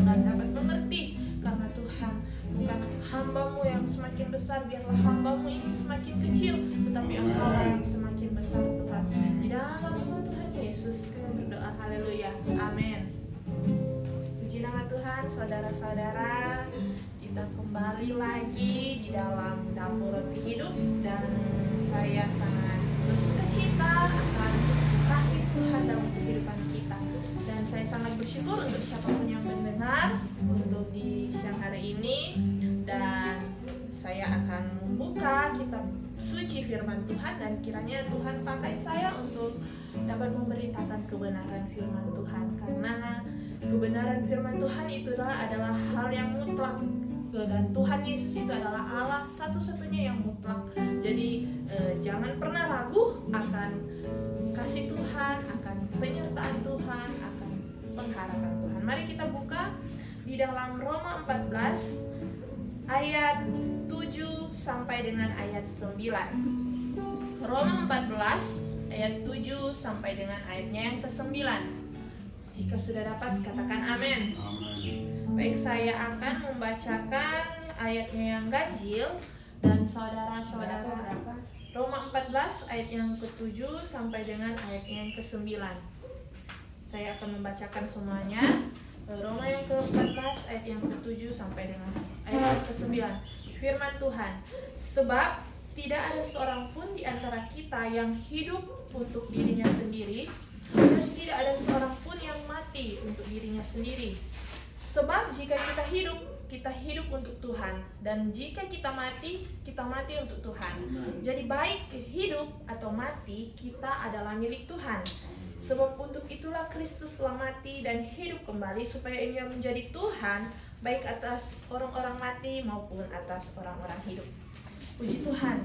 mendengar, dapat mengerti. Karena Tuhan, bukan hamba-Mu yang semakin besar, biarlah hamba-Mu ini semakin kecil, tetapi Engkau yang semakin besar Tuhan. Di dalam nama Tuhan Yesus kami berdoa, haleluya, amin. Puji nama Tuhan. Saudara-saudara, kita kembali lagi di dalam dapur roti hidup, dan saya sangat bersukacita akan kasih Tuhan dalam kehidupan kita. Dan saya sangat bersyukur untuk siapapun yang mendengar untuk di siang hari ini. Dan saya akan membuka kitab suci firman Tuhan, dan kiranya Tuhan pakai saya untuk dapat memberitakan kebenaran firman Tuhan. Karena kebenaran firman Tuhan itu adalah hal yang mutlak, dan Tuhan Yesus itu adalah Allah satu-satunya yang mutlak. Jadi jangan pernah ragu akan kasih Tuhan, akan penyertaan Tuhan, akan pengharapan Tuhan. Mari kita buka di dalam Roma 14 ayat 7 sampai dengan ayat 9. Roma 14 ayat 7 sampai dengan ayatnya yang ke-9. Jika sudah dapat, katakan amin. Baik, saya akan membacakan ayatnya yang ganjil, dan saudara-saudara, Roma 14 ayat yang ke-7 sampai dengan ayatnya yang ke-9. Saya akan membacakan semuanya. Roma yang ke-14 ayat yang ke-7 sampai dengan ayat yang ke-9. Firman Tuhan, sebab tidak ada seorang pun di antara kita yang hidup untuk dirinya sendiri, dan tidak ada seorang pun yang mati untuk dirinya sendiri. Sebab jika kita hidup untuk Tuhan, dan jika kita mati untuk Tuhan. Jadi baik hidup atau mati, kita adalah milik Tuhan. Sebab untuk itulah Kristus telah mati dan hidup kembali, supaya Ia menjadi Tuhan baik atas orang-orang mati maupun atas orang-orang hidup. Puji Tuhan.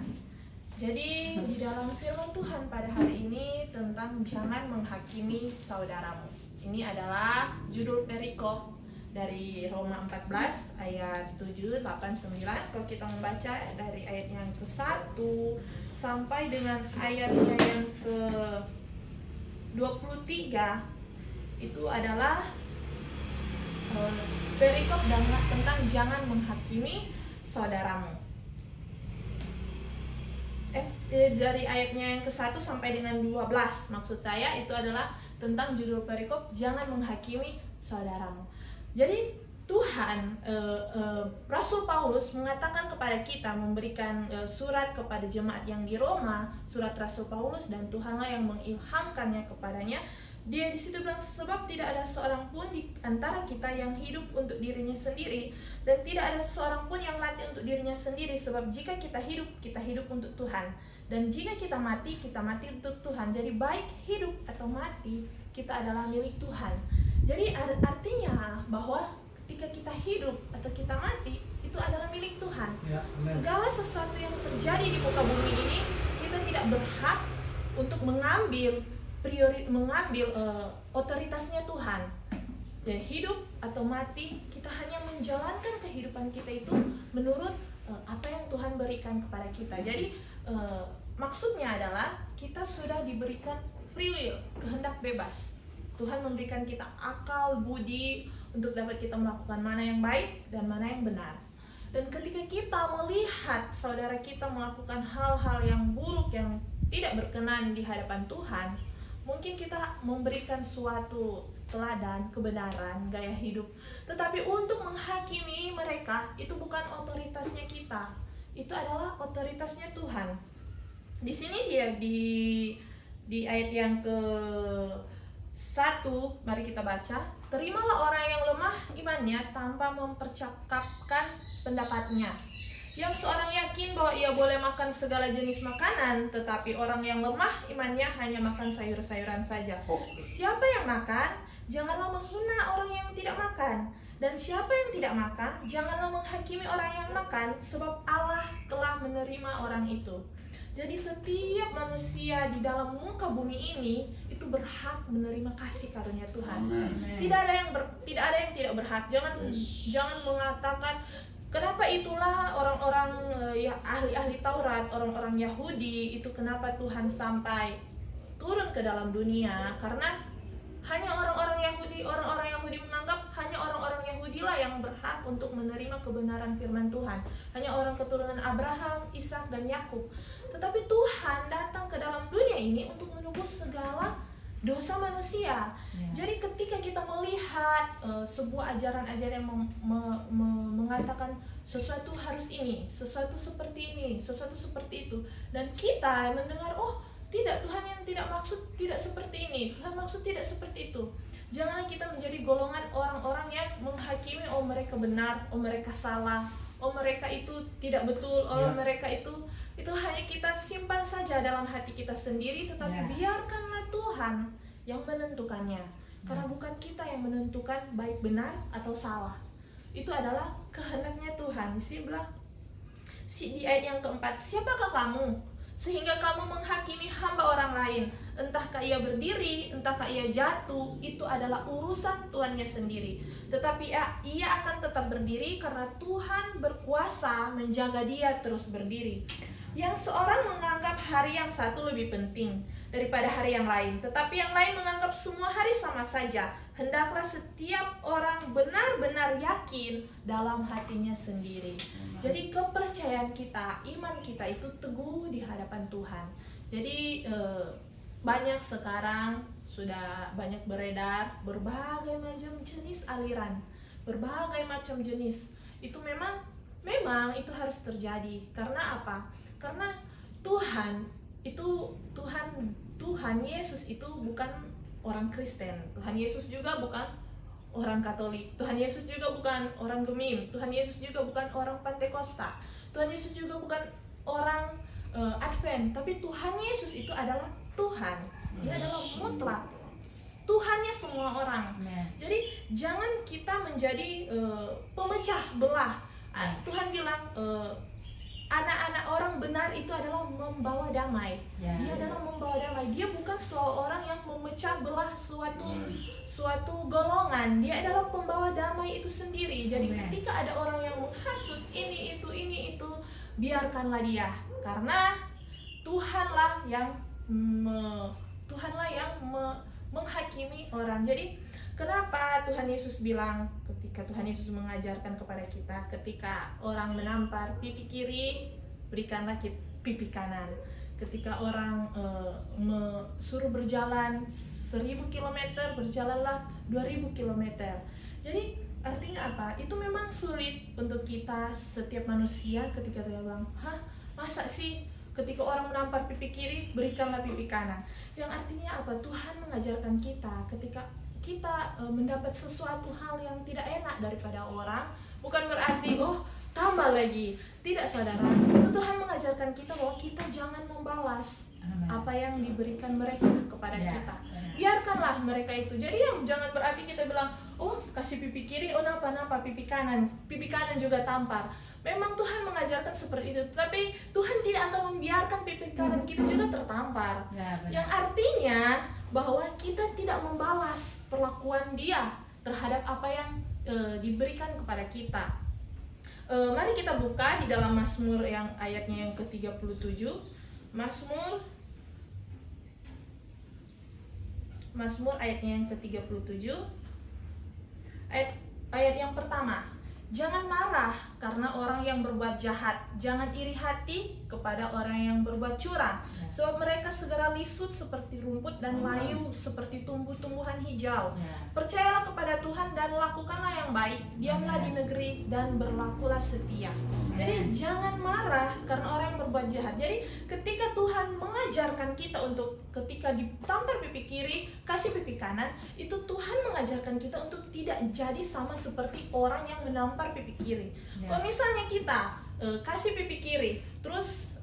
Jadi di dalam firman Tuhan pada hari ini tentang jangan menghakimi saudaramu. Ini adalah judul perikop dari Roma 14 ayat 7, 8, 9. Kalau kita membaca dari ayat yang ke-1 sampai dengan ayatnya yang ke-23, itu adalah perikop tentang jangan menghakimi saudaramu. Dari ayatnya yang ke-1 sampai dengan 12, maksud saya itu adalah tentang judul perikop jangan menghakimi saudaramu. Jadi Tuhan, Rasul Paulus mengatakan kepada kita, memberikan surat kepada jemaat yang di Roma, surat Rasul Paulus, dan Tuhanlah yang mengilhamkannya kepadanya. Dia di situ bilang, sebab tidak ada seorang pun di antara kita yang hidup untuk dirinya sendiri, dan tidak ada seorang pun yang mati untuk dirinya sendiri. Sebab jika kita hidup untuk Tuhan, dan jika kita mati untuk Tuhan. Jadi baik hidup atau mati, kita adalah milik Tuhan. Jadi artinya bahwa ketika kita hidup atau kita mati, itu adalah milik Tuhan. Segala sesuatu yang terjadi di muka bumi ini, kita tidak berhak untuk mengambil otoritasnya Tuhan. Dan hidup atau mati, kita hanya menjalankan kehidupan kita itu menurut apa yang Tuhan berikan kepada kita. Jadi maksudnya adalah kita sudah diberikan free will, kehendak bebas. Tuhan memberikan kita akal, budi untuk dapat kita melakukan mana yang baik dan mana yang benar. Dan ketika kita melihat saudara kita melakukan hal-hal yang buruk, yang tidak berkenan di hadapan Tuhan, mungkin kita memberikan suatu teladan, kebenaran, gaya hidup. Tetapi untuk menghakimi mereka, itu bukan otoritasnya kita. Itu adalah otoritasnya Tuhan. Di sini dia di ayat yang ke-1, mari kita baca. Terimalah orang yang lemah imannya tanpa mempercakapkan pendapatnya. Yang seorang yakin bahwa ia boleh makan segala jenis makanan, tetapi orang yang lemah imannya hanya makan sayur-sayuran saja. Siapa yang makan, janganlah menghina orang yang tidak makan. Dan siapa yang tidak makan, janganlah menghakimi orang yang makan, sebab Allah telah menerima orang itu. Jadi setiap manusia di dalam muka bumi ini itu berhak menerima kasih karunia Tuhan. Tidak ada yang tidak berhak. Jangan mengatakan kenapa itulah orang-orang ya ahli-ahli Taurat, orang-orang Yahudi itu kenapa Tuhan sampai turun ke dalam dunia? Karena hanya orang-orang Yahudi menganggap hanya orang-orang Yahudi untuk menerima kebenaran firman Tuhan. Hanya orang keturunan Abraham, Ishak, dan Yakub. Tetapi Tuhan datang ke dalam dunia ini untuk menebus segala dosa manusia. Jadi ketika kita melihat sebuah ajaran-ajaran yang mengatakan sesuatu harus ini, sesuatu seperti ini, sesuatu seperti itu, dan kita mendengar, oh tidak, Tuhan yang tidak maksud tidak seperti ini, Tuhan maksud tidak seperti itu. Janganlah kita menjadi golongan orang-orang yang menghakimi, oh mereka benar, oh mereka salah, oh mereka itu tidak betul, oh mereka itu hanya kita simpan saja dalam hati kita sendiri. Tetapi biarkanlah Tuhan yang menentukannya, karena bukan kita yang menentukan baik benar atau salah. Itu adalah kehendaknya Tuhan. Dia bilang di ayat yang keempat, siapakah kamu sehingga kamu menghakimi hamba orang lain? Entahkah ia berdiri, entahkah ia jatuh, itu adalah urusan Tuhannya sendiri. Tetapi ia akan tetap berdiri karena Tuhan berkuasa menjaga dia terus berdiri. Yang seorang menganggap hari yang satu lebih penting daripada hari yang lain, tetapi yang lain menganggap semua hari sama saja. Hendaklah setiap orang benar-benar yakin dalam hatinya sendiri. Jadi kepercayaan kita, iman kita itu teguh di hadapan Tuhan. Jadi banyak sekarang sudah banyak beredar berbagai macam jenis aliran, berbagai macam jenis. Itu memang itu harus terjadi. Karena apa? Karena Tuhan Yesus itu bukan orang Kristen. Tuhan Yesus juga bukan orang Katolik. Tuhan Yesus juga bukan orang Gemim. Tuhan Yesus juga bukan orang Pantekosta. Tuhan Yesus juga bukan orang Advent. Tapi Tuhan Yesus itu adalah Tuhan. Dia adalah mutlak. Tuhannya semua orang. Jadi jangan kita menjadi pemecah belah. Tuhan bilang anak-anak orang benar itu adalah membawa damai. Dia adalah membawa damai. Dia bukan seorang yang memecah belah suatu golongan. Dia adalah pembawa damai itu sendiri. Jadi ketika ada orang yang menghasut ini itu, biarkanlah dia. Karena Tuhanlah yang menghakimi orang. Jadi kenapa Tuhan Yesus bilang, ketika Tuhan Yesus mengajarkan kepada kita, ketika orang menampar pipi kiri, berikanlah pipi kanan. Ketika orang suruh berjalan 1000 km, berjalanlah 2000 km. Jadi artinya apa? Itu memang sulit untuk kita, setiap manusia, ketika dia bilang, masa sih ketika orang menampar pipi kiri, berikanlah pipi kanan. Yang artinya apa? Tuhan mengajarkan kita, ketika kita mendapat sesuatu hal yang tidak enak daripada orang, bukan berarti tambah lagi. Tidak, saudara. Itu Tuhan mengajarkan kita bahwa kita jangan membalas apa yang diberikan mereka kepada kita. Biarkanlah mereka itu. Jadi yang jangan berarti kita bilang, kasih pipi kiri, napa pipi kanan juga tampar. Memang Tuhan mengajarkan seperti itu, tapi Tuhan tidak akan membiarkan pipi kanan kita juga tertampar. Yang artinya bahwa kita tidak membalas perlakuan dia terhadap apa yang diberikan kepada kita. Mari kita buka di dalam Mazmur yang ayatnya yang ke-37. Mazmur ayatnya yang ke-37. Ayat yang pertama. Jangan marah karena orang yang berbuat jahat. Jangan iri hati kepada orang yang berbuat curang. Sebab mereka segera lisut seperti rumput dan layu seperti tumbuh-tumbuhan hijau. Percayalah kepada Tuhan dan lakukanlah yang baik. Diamlah di negeri dan berlakulah setia. Jadi jangan marah karena orang yang berbuat jahat. Jadi ketika Tuhan mengajarkan kita untuk ketika ditampar pipi kiri, kasih pipi kanan, itu Tuhan mengajarkan kita untuk tidak jadi sama seperti orang yang menampar pipi kiri. Kalau misalnya kita kasih pipi kiri, terus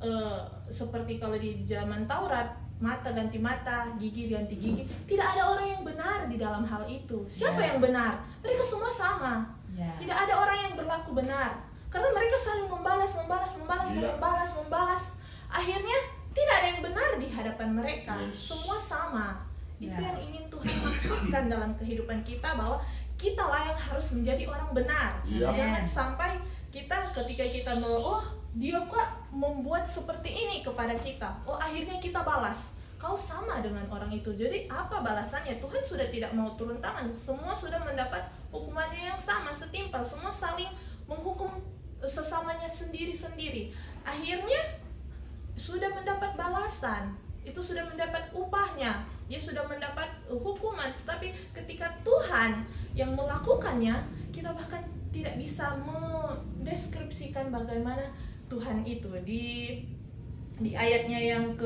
seperti kalau di zaman Taurat, mata ganti mata, gigi ganti gigi, tidak ada orang yang benar di dalam hal itu. Siapa yang benar? Mereka semua sama. Tidak ada orang yang berlaku benar, karena mereka saling membalas. Akhirnya tidak ada yang benar di hadapan mereka. Semua sama. Itu yang ingin Tuhan maksudkan dalam kehidupan kita, bahwa kitalah yang harus menjadi orang benar. Jangan sampai kita ketika kita dia kok membuat seperti ini kepada kita, akhirnya kita balas. Kau sama dengan orang itu. Jadi apa balasannya? Tuhan sudah tidak mau turun tangan. Semua sudah mendapat hukumannya yang sama, setimpal, semua saling menghukum sesamanya sendiri-sendiri. Akhirnya sudah mendapat balasan, itu sudah mendapat upahnya, dia sudah mendapat hukuman. Tapi ketika Tuhan yang melakukannya, kita bahkan tidak bisa mendeskripsikan bagaimana Tuhan itu. Di ayatnya yang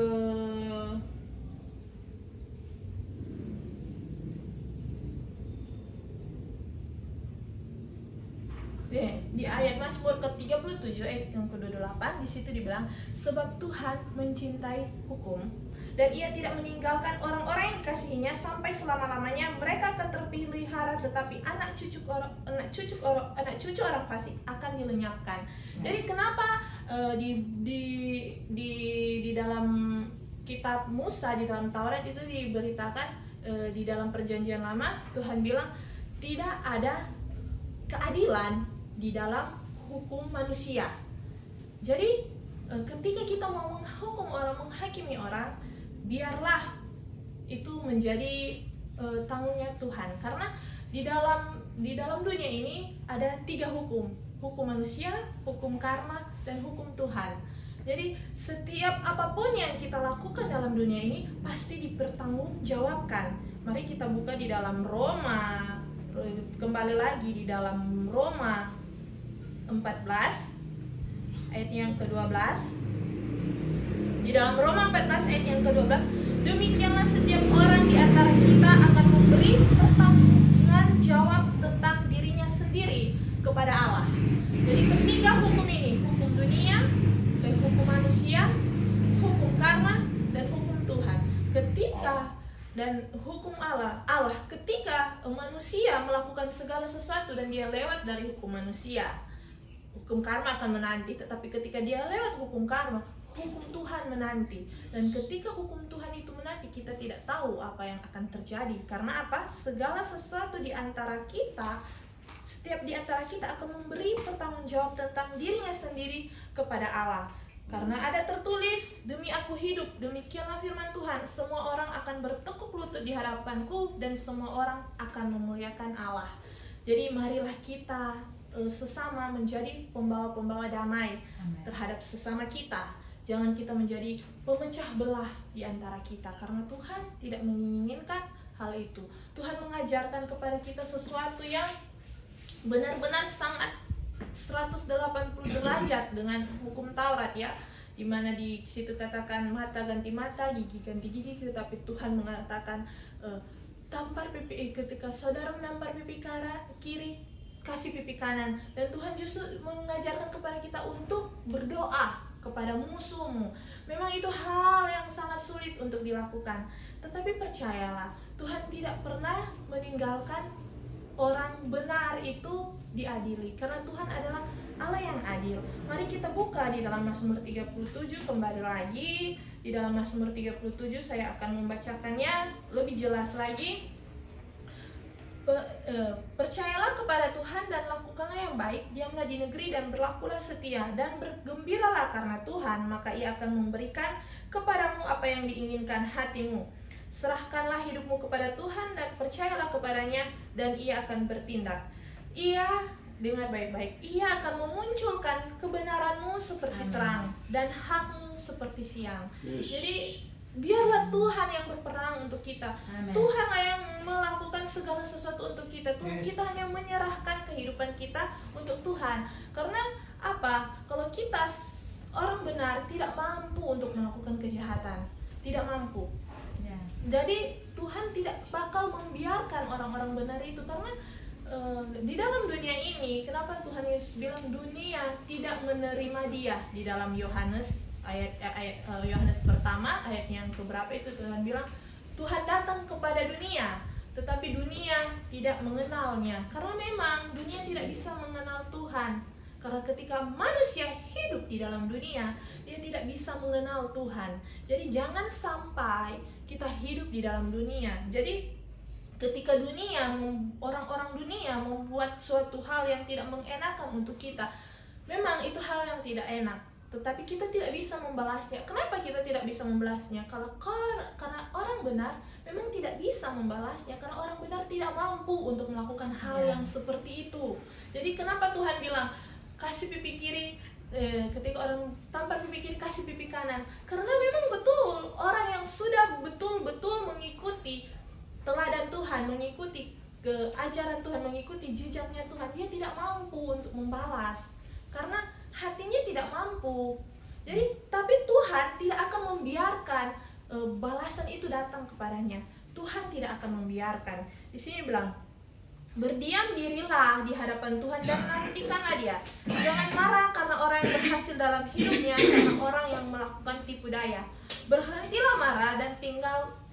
di ayat Mazmur ke-37 ayat yang ke-28, di situ dibilang, sebab Tuhan mencintai hukum dan Ia tidak meninggalkan orang-orang yang dikasihinya sampai selama-lamanya. Mereka akan terpelihara, tetapi anak cucu orang fasik akan dilenyapkan. Jadi kenapa di dalam kitab Musa, di dalam Taurat itu diberitakan, di dalam perjanjian lama Tuhan bilang tidak ada keadilan di dalam hukum manusia. Jadi ketika kita mau menghukum orang, menghakimi orang, biarlah itu menjadi tanggungan Tuhan. Karena di dalam dunia ini ada 3 hukum: hukum manusia, hukum karma, dan hukum Tuhan. Jadi setiap apapun yang kita lakukan dalam dunia ini pasti dipertanggungjawabkan. Mari kita buka di dalam Roma, kembali lagi di dalam Roma 14 ayat yang ke-12. Di dalam Roma 14 ayat yang ke-12, demikianlah setiap orang di antara kita akan memberi pertanggungjawan jawab tentang dirinya sendiri kepada Allah. Jadi ketiga hukum ini, hukum dunia, hukum manusia, hukum karma, dan hukum Tuhan. Dan hukum Allah, ketika manusia melakukan segala sesuatu dan dia lewat dari hukum manusia, hukum karma akan menanti. Tetapi ketika dia lewat hukum karma, hukum Tuhan menanti. Dan ketika hukum Tuhan itu menanti, kita tidak tahu apa yang akan terjadi. Karena apa? Segala sesuatu di antara kita, setiap di antara kita akan memberi pertanggungjawab tentang dirinya sendiri kepada Allah. Karena ada tertulis, demi aku hidup, demikianlah firman Tuhan, semua orang akan bertekuk lutut di hadapanku, dan semua orang akan memuliakan Allah. Jadi marilah kita sesama menjadi pembawa-pembawa damai terhadap sesama kita. Jangan kita menjadi pemecah belah di antara kita, karena Tuhan tidak menginginkan hal itu. Tuhan mengajarkan kepada kita sesuatu yang benar-benar sangat 180 derajat dengan hukum Taurat, ya, dimana di situ katakan mata ganti mata, gigi ganti gigi. Tetapi Tuhan mengatakan tampar pipi, ketika saudara menampar pipi kiri, kasih pipi kanan. Dan Tuhan justru mengajarkan kepada kita untuk berdoa kepada musuhmu. Memang itu hal yang sangat sulit untuk dilakukan, tetapi percayalah, Tuhan tidak pernah meninggalkan orang benar itu diadili, karena Tuhan adalah Allah yang adil. Mari kita buka di dalam Mazmur 37, kembali lagi di dalam Mazmur 37, saya akan membacakannya lebih jelas lagi. Percayalah kepada Tuhan dan lakukanlah yang baik, diamlah di negeri dan berlakulah setia, dan bergembiralah karena Tuhan, maka Ia akan memberikan kepadamu apa yang diinginkan hatimu. Serahkanlah hidupmu kepada Tuhan dan percayalah kepadanya, dan Ia akan bertindak. Ia, dengar baik-baik, Ia akan memunculkan kebenaranmu seperti terang dan hakmu seperti siang. Jadi biarlah Tuhan yang berperang untuk kita. Tuhanlah yang melakukan segala sesuatu untuk kita. Kita hanya menyerahkan kehidupan kita untuk Tuhan. Karena apa? Kalau kita orang benar tidak mampu untuk melakukan kejahatan, tidak mampu. Jadi Tuhan tidak bakal membiarkan orang-orang benar itu. Karena di dalam dunia ini, kenapa Tuhan Yesus bilang dunia tidak menerima dia? Di dalam Yohanes Yohanes pertama ayat yang keberapa itu Tuhan bilang, Tuhan datang kepada dunia, tetapi dunia tidak mengenalnya. Karena memang dunia tidak bisa mengenal Tuhan. Karena ketika manusia hidup di dalam dunia, dia tidak bisa mengenal Tuhan. Jadi jangan sampai kita hidup di dalam dunia. Jadi ketika orang-orang dunia membuat suatu hal yang tidak mengenakan untuk kita, memang itu hal yang tidak enak. tetapi kita tidak bisa membalasnya. Kenapa kita tidak bisa membalasnya? Karena orang benar memang tidak bisa membalasnya, karena orang benar tidak mampu untuk melakukan hal yang seperti itu. Jadi kenapa Tuhan bilang kasih pipi kiri ketika orang tampar pipi kiri kasih pipi kanan? Karena memang betul orang yang sudah betul-betul mengikuti teladan Tuhan, mengikuti ajaran Tuhan, mengikuti jejaknya Tuhan, dia tidak mampu untuk membalas karena hatinya tidak mampu. Jadi tapi Tuhan tidak akan membiarkan balasan itu datang kepadanya. Tuhan tidak akan membiarkan. Di sini bilang, berdiam dirilah di hadapan Tuhan dan nantikanlah dia. Jangan marah karena orang yang berhasil dalam hidupnya, karena orang yang melakukan tipu daya. Berhentilah marah dan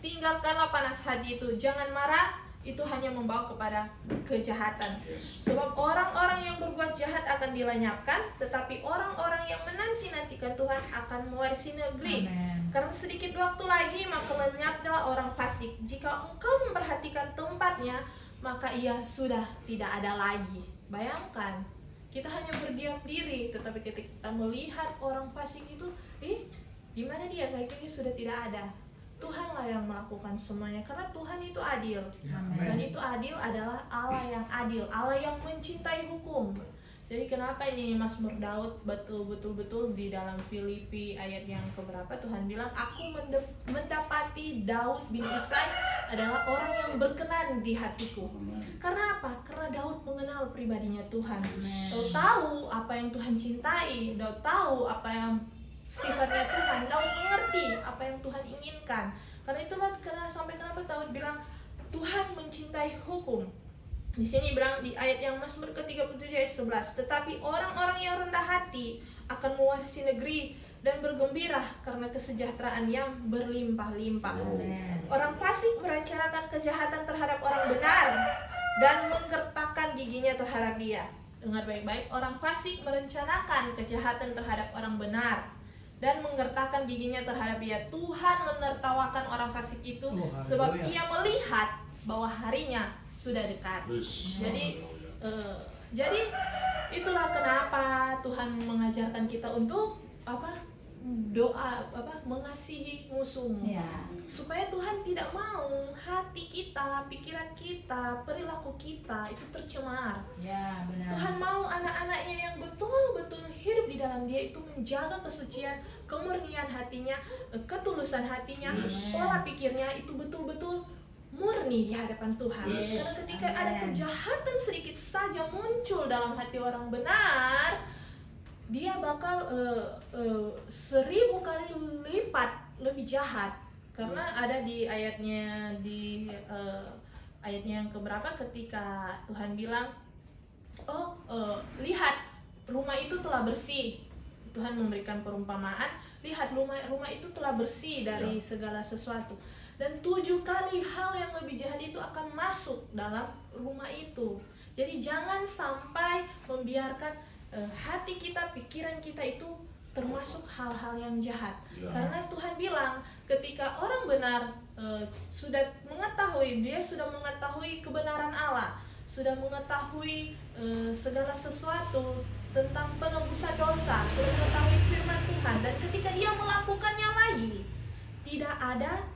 tinggalkanlah panas hati itu. Jangan marah, itu hanya membawa kepada kejahatan. Sebab orang-orang yang berbuat jahat akan dilenyapkan, tetapi orang-orang yang menanti-nantikan Tuhan akan mewarisi negeri. Karena sedikit waktu lagi maka lenyaplah orang fasik. Jika engkau memperhatikan tempatnya, maka ia sudah tidak ada lagi. Bayangkan, kita hanya berdiam diri, tetapi ketika kita melihat orang fasik itu, di mana dia? Kayaknya sudah tidak ada. Tuhanlah yang melakukan semuanya, karena Tuhan itu adil. Dan itu adil adalah Allah yang adil, Allah yang mencintai hukum. Jadi kenapa ini Mazmur Daud betul-betul di dalam Filipi ayat yang keberapa Tuhan bilang, aku mendapati Daud bin Isai adalah orang yang berkenan di hatiku. Karena apa? Karena Daud mengenal pribadinya Tuhan. Daud tahu apa yang Tuhan cintai, Daud tahu apa yang sifatnya Tuhan, Daud mengerti apa yang Tuhan inginkan. Karena itulah sampai kenapa Daud bilang Tuhan mencintai hukum. Di sini bilang di ayat yang Mazmur ke-37 ayat 11, tetapi orang-orang yang rendah hati akan mewarisi negeri dan bergembira karena kesejahteraan yang berlimpah-limpah. Orang fasik merencanakan kejahatan terhadap orang benar dan menggertakkan giginya terhadap dia. Dengar baik-baik, orang fasik merencanakan kejahatan terhadap orang benar dan menggertakkan giginya terhadap dia. Tuhan menertawakan orang fasik itu sebab ia melihat bahwa harinya sudah dekat. Jadi itulah kenapa Tuhan mengajarkan kita untuk doa mengasihi musuhmu, supaya Tuhan tidak mau hati kita, pikiran kita, perilaku kita itu tercemar. Benar. Tuhan mau anak-anaknya yang betul-betul hidup di dalam dia itu menjaga kesucian, kemurnian hatinya, ketulusan hatinya, pola pikirnya itu betul-betul murni di hadapan Tuhan. Karena ketika ada kejahatan sedikit saja muncul dalam hati orang benar, dia bakal 1000 kali lipat lebih jahat. Karena ada di ayatnya ayatnya yang keberapa ketika Tuhan bilang, lihat rumah itu telah bersih. Tuhan memberikan perumpamaan, lihat rumah itu telah bersih dari segala sesuatu. Dan 7 kali hal yang lebih jahat itu akan masuk dalam rumah itu. Jadi jangan sampai membiarkan hati kita, pikiran kita itu termasuk hal-hal yang jahat. Karena Tuhan bilang ketika orang benar sudah mengetahui, dia sudah mengetahui kebenaran Allah, sudah mengetahui segala sesuatu tentang penebusan dosa, sudah mengetahui firman Tuhan, dan ketika dia melakukannya lagi, tidak ada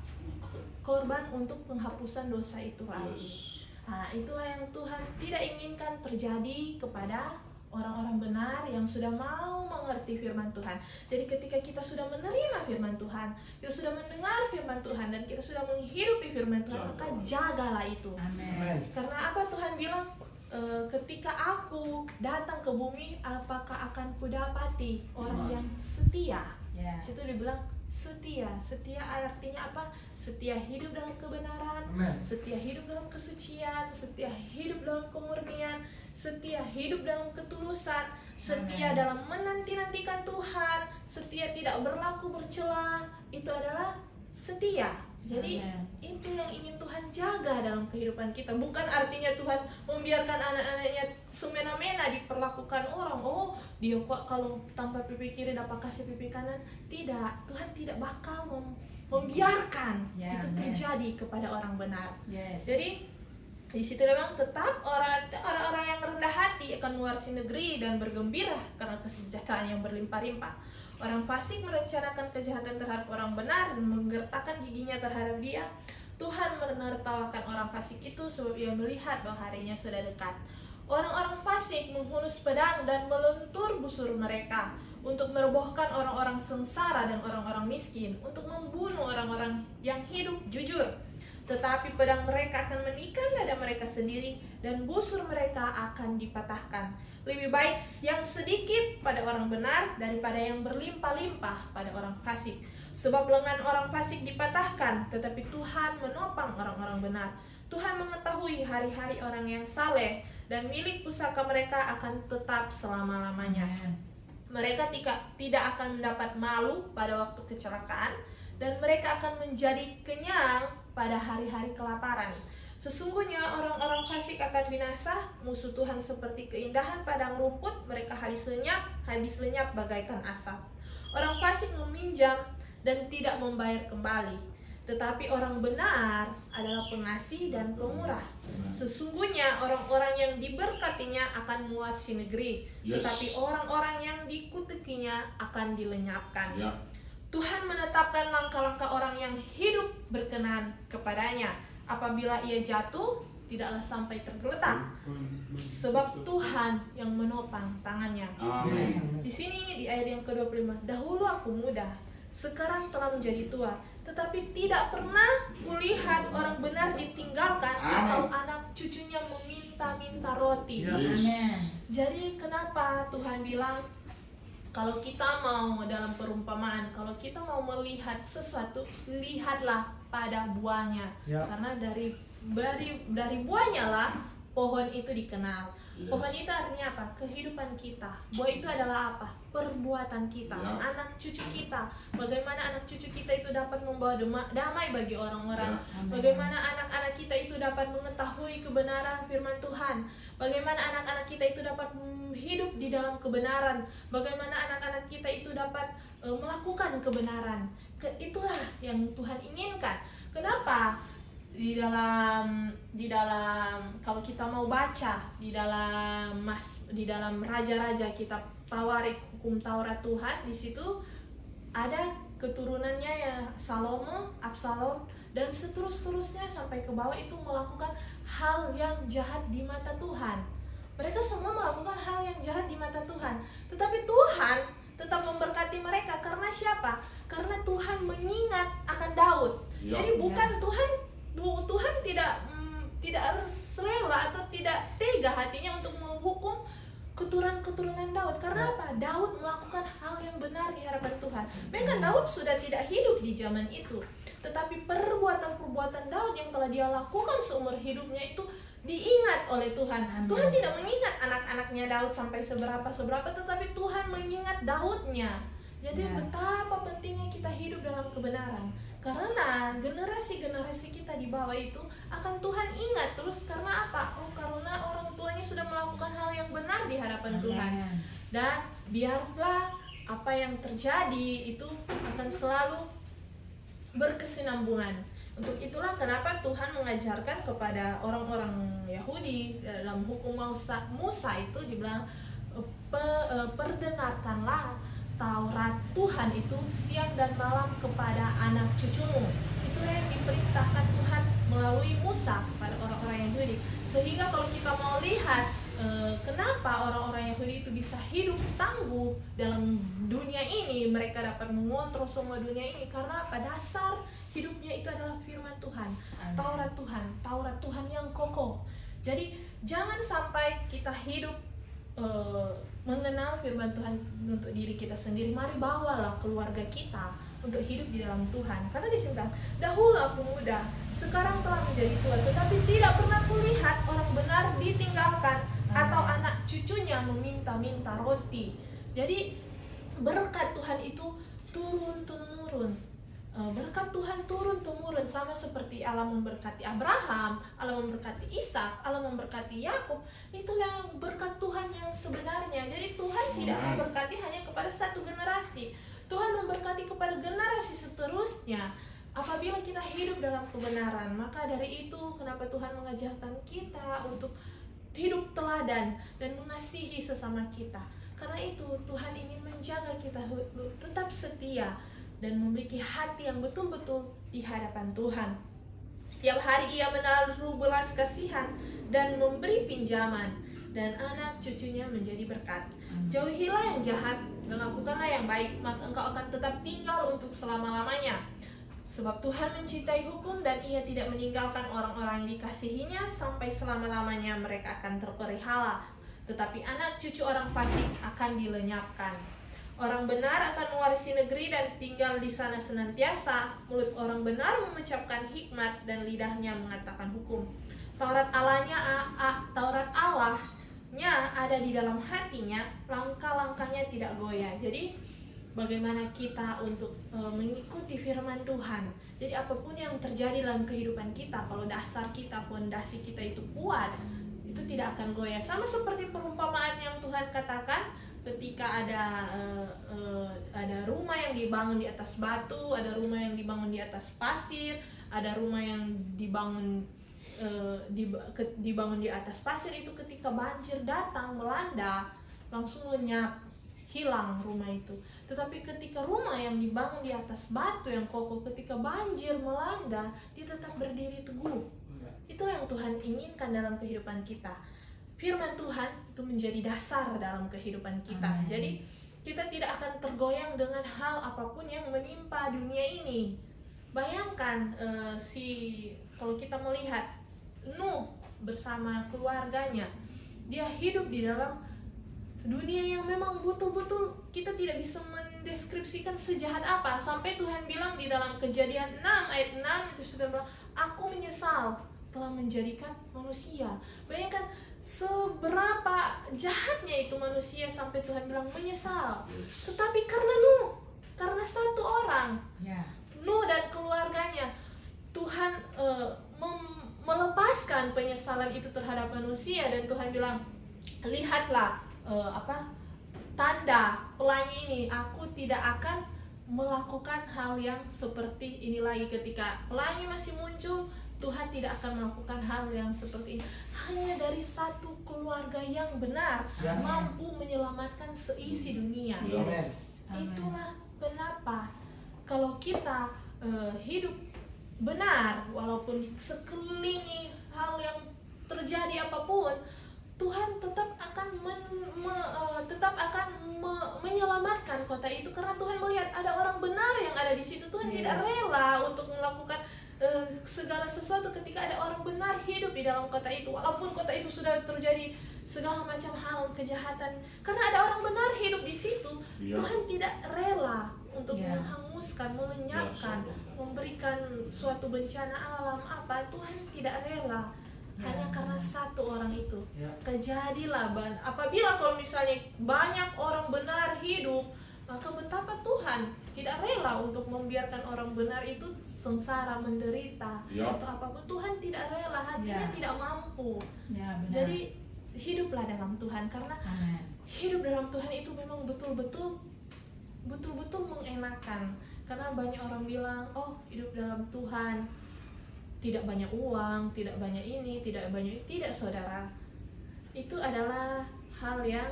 korban untuk penghapusan dosa itu lagi. Nah, itulah yang Tuhan tidak inginkan terjadi kepada orang-orang benar yang sudah mau mengerti firman Tuhan. Jadi ketika kita sudah menerima firman Tuhan, kita sudah mendengar firman Tuhan, dan kita sudah menghidupi firman Tuhan, maka jagalah itu. Amen. Karena apa Tuhan bilang, ketika aku datang ke bumi, apakah akan kudapati orang yang setia? Situ dibilang setia. Setia artinya apa? Setia hidup dalam kebenaran, setia hidup dalam kesucian, setia hidup dalam kemurnian, setia hidup dalam ketulusan, setia dalam menanti-nantikan Tuhan, setia tidak berlaku bercela. Itu adalah setia. Jadi itu yang ingin Tuhan jaga dalam kehidupan kita. Bukan artinya Tuhan membiarkan anak-anaknya semena-mena diperlakukan orang. Oh, dia kok kalau tanpa pipi kiri dapat kasih pipi kanan. Tidak, Tuhan tidak bakal membiarkan itu terjadi kepada orang benar. Jadi di situ memang tetap orang-orang yang rendah hati akan mewarisi negeri dan bergembira karena kesejahteraan yang berlimpah-limpah. Orang fasik merencanakan kejahatan terhadap orang benar dan menggertakkan giginya terhadap dia. Tuhan menertawakan orang fasik itu sebab ia melihat bahwa harinya sudah dekat. Orang-orang fasik menghunus pedang dan melentur busur mereka untuk merobohkan orang-orang sengsara dan orang-orang miskin, untuk membunuh orang-orang yang hidup jujur. Tetapi pedang mereka akan menikam dada mereka sendiri dan busur mereka akan dipatahkan. Lebih baik yang sedikit pada orang benar daripada yang berlimpah-limpah pada orang fasik. Sebab lengan orang fasik dipatahkan, tetapi Tuhan menopang orang-orang benar. Tuhan mengetahui hari-hari orang yang saleh, dan milik pusaka mereka akan tetap selama-lamanya. Mereka tidak akan mendapat malu pada waktu kecelakaan, dan mereka akan menjadi kenyang pada hari-hari kelaparan. Sesungguhnya orang-orang fasik akan binasa, musuh Tuhan seperti keindahan padang rumput, mereka habis lenyap bagaikan asap. Orang fasik meminjam dan tidak membayar kembali, tetapi orang benar adalah pengasih dan pemurah. Sesungguhnya orang-orang yang diberkatinya akan menguasai negeri, tetapi orang-orang yang dikutukinya akan dilenyapkan. Tuhan menetapkan langkah-langkah orang yang hidup berkenan kepadanya. Apabila ia jatuh, tidaklah sampai tergeletak, sebab Tuhan yang menopang tangannya. Di sini di ayat yang ke-25, dahulu aku muda, sekarang telah menjadi tua, tetapi tidak pernah kulihat orang benar ditinggalkan atau anak cucunya meminta-minta roti. Jadi kenapa Tuhan bilang, kalau kita mau dalam perumpamaan, kalau kita mau melihat sesuatu, lihatlah pada buahnya. Karena dari buahnya lah pohon itu dikenal. Pohon itu artinya apa? Kehidupan kita. Buah itu adalah apa? Perbuatan kita, anak cucu kita. Bagaimana anak cucu kita itu dapat membawa damai bagi orang-orang. Bagaimana anak-anak kita itu dapat mengetahui kebenaran firman Tuhan. Bagaimana anak-anak kita itu dapat hidup di dalam kebenaran. Bagaimana anak-anak kita itu dapat melakukan kebenaran. Itulah yang Tuhan inginkan. Kenapa? Di dalam kalau kita mau baca di dalam raja-raja, kitab Tawarik, hukum Taurat Tuhan, di situ ada keturunannya ya, Salomo, Absalom, dan seterusnya sampai ke bawah itu melakukan hal yang jahat di mata Tuhan. Mereka semua melakukan hal yang jahat di mata Tuhan, tetapi Tuhan tetap memberkati mereka. Karena siapa? Karena Tuhan mengingat akan Daud. Jadi bukan Tuhan tidak rela atau tidak tega hatinya untuk menghukum keturunan Daud. Karena apa? Daud melakukan hal yang benar di hadapan Tuhan. Memang Daud sudah tidak hidup di zaman itu, tetapi perbuatan-perbuatan Daud yang telah dia lakukan seumur hidupnya itu diingat oleh Tuhan. Tuhan tidak mengingat anak-anaknya Daud sampai seberapa, tetapi Tuhan mengingat Daudnya. Jadi betapa pentingnya kita hidup dalam kebenaran. Karena generasi-generasi kita di bawah itu akan Tuhan ingat terus. Karena apa? Karena orang tuanya sudah melakukan hal yang benar di hadapan Tuhan. Dan biarlah apa yang terjadi itu akan selalu berkesinambungan. Untuk itulah kenapa Tuhan mengajarkan kepada orang-orang Yahudi dalam hukum Musa itu dibilang, perdengarkanlah Taurat Tuhan itu siang dan malam kepada anak cucumu. Itulah yang diperintahkan Tuhan melalui Musa kepada orang-orang Yahudi. Sehingga kalau kita mau lihat kenapa orang-orang Yahudi itu bisa hidup tangguh dalam dunia ini, mereka dapat mengontrol semua dunia ini, karena apa? Dasar hidupnya itu adalah firman Tuhan, Taurat Tuhan yang kokoh. Jadi jangan sampai kita hidup mengenal firman Tuhan untuk diri kita sendiri. Mari bawalah keluarga kita untuk hidup di dalam Tuhan. Karena disebutkan, dahulu aku muda, sekarang telah menjadi tua, tetapi tidak pernah kulihat orang benar ditinggalkan atau anak cucunya meminta-minta roti. Jadi berkat Tuhan itu turun-temurun. Berkat Tuhan turun-temurun, sama seperti Allah memberkati Abraham, Allah memberkati Ishak, Allah memberkati Yakub. Itulah berkat Tuhan yang sebenarnya. Jadi Tuhan tidak memberkati hanya kepada satu generasi. Tuhan memberkati kepada generasi seterusnya. Apabila kita hidup dalam kebenaran, maka dari itu kenapa Tuhan mengajarkan kita untuk hidup teladan dan mengasihi sesama kita. Karena itu Tuhan ingin menjaga kita tetap setia dan memiliki hati yang betul-betul di hadapan Tuhan. Tiap hari Ia menaruh belas kasihan dan memberi pinjaman, dan anak cucunya menjadi berkat. Jauhilah yang jahat dan lakukanlah yang baik, maka engkau akan tetap tinggal untuk selama-lamanya. Sebab Tuhan mencintai hukum dan Ia tidak meninggalkan orang-orang yang dikasihinya sampai selama-lamanya mereka akan terpelihara. Tetapi anak cucu orang fasik akan dilenyapkan. Orang benar akan mewarisi negeri dan tinggal di sana senantiasa. Mulut orang benar mengucapkan hikmat dan lidahnya mengatakan hukum. Taurat Allahnya ada di dalam hatinya, langkah-langkahnya tidak goyah. Jadi bagaimana kita untuk mengikuti firman Tuhan. Jadi apapun yang terjadi dalam kehidupan kita, kalau dasar kita, fondasi kita itu kuat, itu tidak akan goyah. Sama seperti perumpamaan yang Tuhan katakan, ketika ada rumah yang dibangun di atas batu, ada rumah yang dibangun di atas pasir, ada rumah yang dibangun di atas pasir, itu ketika banjir datang melanda langsung lenyap, hilang rumah itu. Tetapi ketika rumah yang dibangun di atas batu yang kokoh, ketika banjir melanda, dia tetap berdiri teguh. Itulah yang Tuhan inginkan dalam kehidupan kita. Firman Tuhan itu menjadi dasar dalam kehidupan kita. Jadi kita tidak akan tergoyang dengan hal apapun yang menimpa dunia ini. Bayangkan kalau kita melihat Nuh bersama keluarganya, dia hidup di dalam dunia yang memang betul-betul kita tidak bisa mendeskripsikan sejahat apa. Sampai Tuhan bilang di dalam Kejadian 6 ayat 6 itu sudah bilang, aku menyesal telah menjadikan manusia. Bayangkan seberapa jahatnya itu manusia sampai Tuhan bilang menyesal. Tetapi karena satu orang, Nuh dan keluarganya, Tuhan melepaskan penyesalan itu terhadap manusia. Dan Tuhan bilang, lihatlah tanda pelangi ini, aku tidak akan melakukan hal yang seperti ini lagi. Ketika pelangi masih muncul, Tuhan tidak akan melakukan hal yang seperti ini. Hanya dari satu keluarga yang benar mampu menyelamatkan seisi dunia. Itulah kenapa kalau kita hidup benar, walaupun sekelilingi hal yang terjadi apapun, Tuhan tetap akan menyelamatkan kota itu, karena Tuhan melihat ada orang benar yang ada di situ. Tuhan tidak rela untuk melakukan segala sesuatu ketika ada orang benar hidup di dalam kota itu, walaupun kota itu sudah terjadi segala macam hal kejahatan. Karena ada orang benar hidup di situ, Tuhan tidak rela untuk menghanguskan, melenyapkan, memberikan suatu bencana alam apa. Tuhan tidak rela. Hanya karena satu orang itu terjadilah. Apabila kalau misalnya banyak orang benar hidup, maka betapa Tuhan tidak rela untuk membiarkan orang benar itu sengsara, menderita atau apapun. Tuhan tidak rela, hatinya tidak mampu. Jadi hiduplah dalam Tuhan, karena hidup dalam Tuhan itu memang betul-betul mengenakan. Karena banyak orang bilang, oh hidup dalam Tuhan tidak banyak uang, tidak banyak ini, tidak banyak. Tidak, saudara. Itu adalah hal yang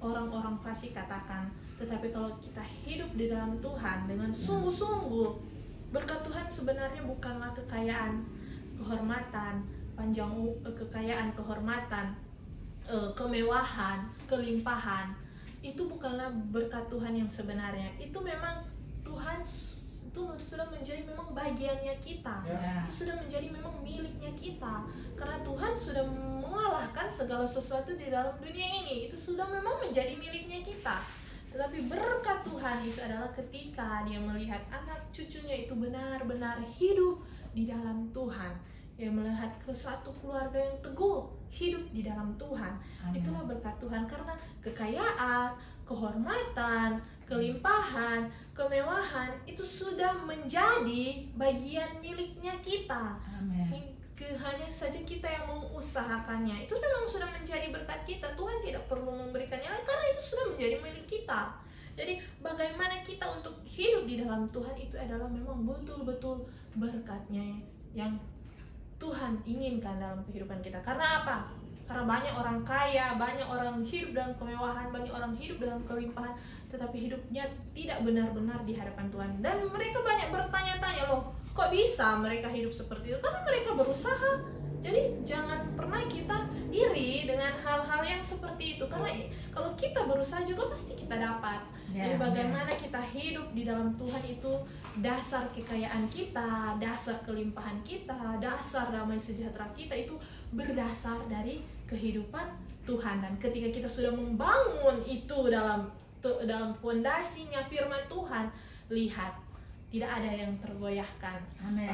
orang-orang fasik katakan. Tetapi kalau kita hidup di dalam Tuhan dengan sungguh-sungguh, berkat Tuhan sebenarnya bukanlah kekayaan, kehormatan, kemewahan, kelimpahan. Itu bukanlah berkat Tuhan yang sebenarnya. Itu memang Tuhan itu sudah menjadi memang bagiannya kita. Itu sudah menjadi memang miliknya kita. Karena Tuhan sudah mengalahkan segala sesuatu di dalam dunia ini. Itu sudah memang menjadi miliknya kita. Tetapi berkat Tuhan itu adalah ketika dia melihat anak cucunya itu benar-benar hidup di dalam Tuhan. Dia melihat ke satu keluarga yang teguh hidup di dalam Tuhan. Itulah berkat Tuhan. Karena kekayaan, kehormatan, kelimpahan, kemewahan itu sudah menjadi bagian miliknya kita. Hanya saja kita yang mengusahakannya. Itu memang sudah menjadi berkat kita. Tuhan tidak perlu memberikannya lagi karena itu sudah menjadi milik kita. Jadi bagaimana kita untuk hidup di dalam Tuhan itu adalah memang betul-betul berkatnya yang Tuhan inginkan dalam kehidupan kita. Karena apa? Karena banyak orang kaya, banyak orang hidup dalam kemewahan, banyak orang hidup dalam kelimpahan, tetapi hidupnya tidak benar-benar di hadapan Tuhan. Dan mereka banyak bertanya-tanya, loh kok bisa mereka hidup seperti itu? Karena mereka berusaha. Jadi jangan pernah kita iri dengan hal-hal yang seperti itu. Karena kalau kita berusaha juga pasti kita dapat. Jadi bagaimana kita hidup di dalam Tuhan itu dasar kekayaan kita, dasar kelimpahan kita, dasar damai sejahtera kita itu berdasar dari kehidupan Tuhan. Dan ketika kita sudah membangun itu dalam fondasinya firman Tuhan, lihat tidak ada yang tergoyahkan. Amen.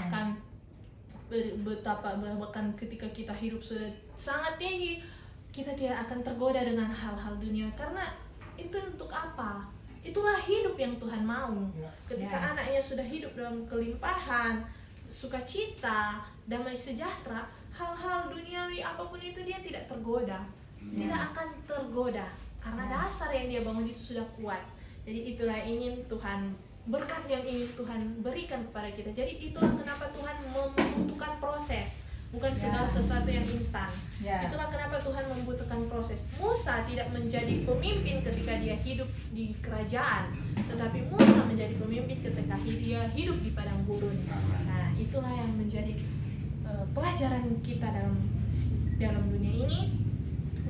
Bahkan ketika kita hidup sudah sangat tinggi, kita tidak akan tergoda dengan hal-hal dunia. Karena itu untuk apa? Itulah hidup yang Tuhan mau. Ketika anaknya sudah hidup dalam kelimpahan, sukacita, damai sejahtera, hal-hal duniawi apapun itu dia tidak tergoda. Tidak akan tergoda. Karena dasar yang dia bangun itu sudah kuat. Jadi itulah yang ingin Tuhan, berkat yang ingin Tuhan berikan kepada kita. Jadi itulah kenapa Tuhan membutuhkan proses, bukan segala sesuatu yang instan. Itulah kenapa Tuhan membutuhkan proses. Musa tidak menjadi pemimpin ketika dia hidup di kerajaan, tetapi Musa menjadi pemimpin ketika dia hidup di padang gurun. Nah, itulah yang menjadi pelajaran kita dalam dunia ini.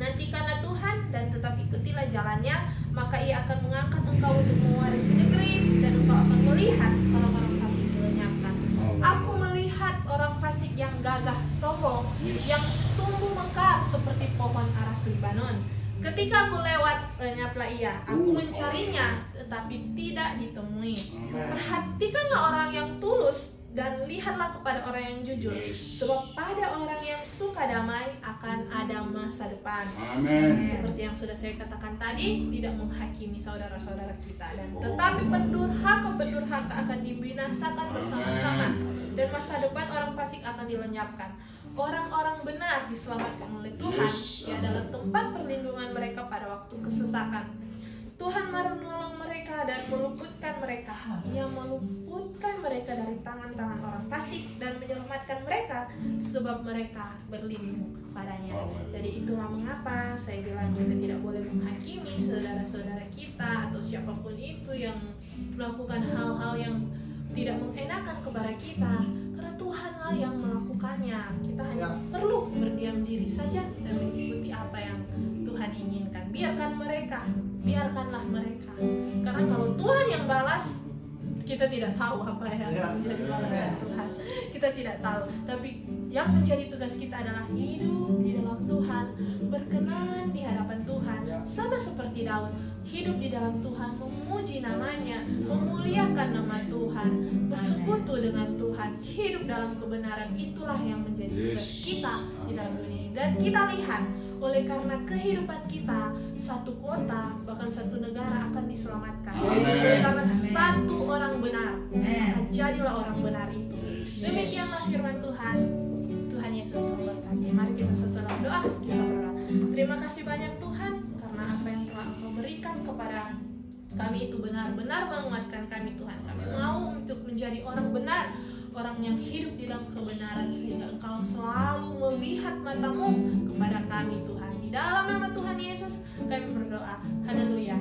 Nantikanlah Tuhan dan tetapi ikutilah jalannya, maka Ia akan mengangkat engkau untuk mewarisi negeri, dan engkau akan melihat orang-orang fasik dilenyapkan. Aku melihat orang fasik yang gagah sombong, yang tumbuh mekar seperti pohon aras Libanon. Ketika aku lewat, lenyaplah ia. Aku mencarinya, tetapi tidak ditemui. Perhatikanlah orang yang tulus dan lihatlah kepada orang yang jujur, sebab pada orang yang suka damai akan ada masa depan. Seperti yang sudah saya katakan tadi, tidak menghakimi saudara-saudara kita, dan tetapi pendurhaka akan dibinasakan bersama-sama, dan masa depan orang fasik akan dilenyapkan. Orang-orang benar diselamatkan oleh Tuhan. Ia adalah tempat perlindungan mereka pada waktu kesesakan. Tuhan menolong mereka dan meluputkan mereka. Ia meluputkan mereka dari tangan-tangan orang fasik dan menyelamatkan mereka, sebab mereka berlindung padanya. Jadi itulah mengapa saya bilang kita tidak boleh menghakimi saudara-saudara kita atau siapapun itu yang melakukan hal-hal yang tidak mengenakan kepada kita, karena Tuhanlah yang melakukannya. Kita hanya perlu berdiam diri saja dan mengikuti apa yang Tuhan inginkan. Biarkanlah mereka. Karena kalau Tuhan yang balas, kita tidak tahu apa yang menjadi balasan Tuhan. Kita tidak tahu. Tapi yang menjadi tugas kita adalah hidup di dalam Tuhan, berkenan di hadapan Tuhan, sama seperti Daud, hidup di dalam Tuhan, memuji namanya, memuliakan nama Tuhan, bersekutu dengan Tuhan, hidup dalam kebenaran. Itulah yang menjadi tugas kita di dalam dunia ini. Dan kita lihat, oleh karena kehidupan kita, satu kota, bahkan satu negara akan diselamatkan. Oleh karena satu orang benar, maka jadilah orang benar itu. Demikianlah firman Tuhan. Tuhan Yesus memberkati. Mari kita setelah doa, kita berdoa. Terima kasih banyak Tuhan, karena apa yang telah Engkau berikan kepada kami itu benar-benar menguatkan kami Tuhan. Kami mau untuk menjadi orang benar, orang yang hidup di dalam kebenaran, sehingga Engkau selalu melihat matamu kepada kami Tuhan. Di dalam nama Tuhan Yesus kami berdoa. Haleluya.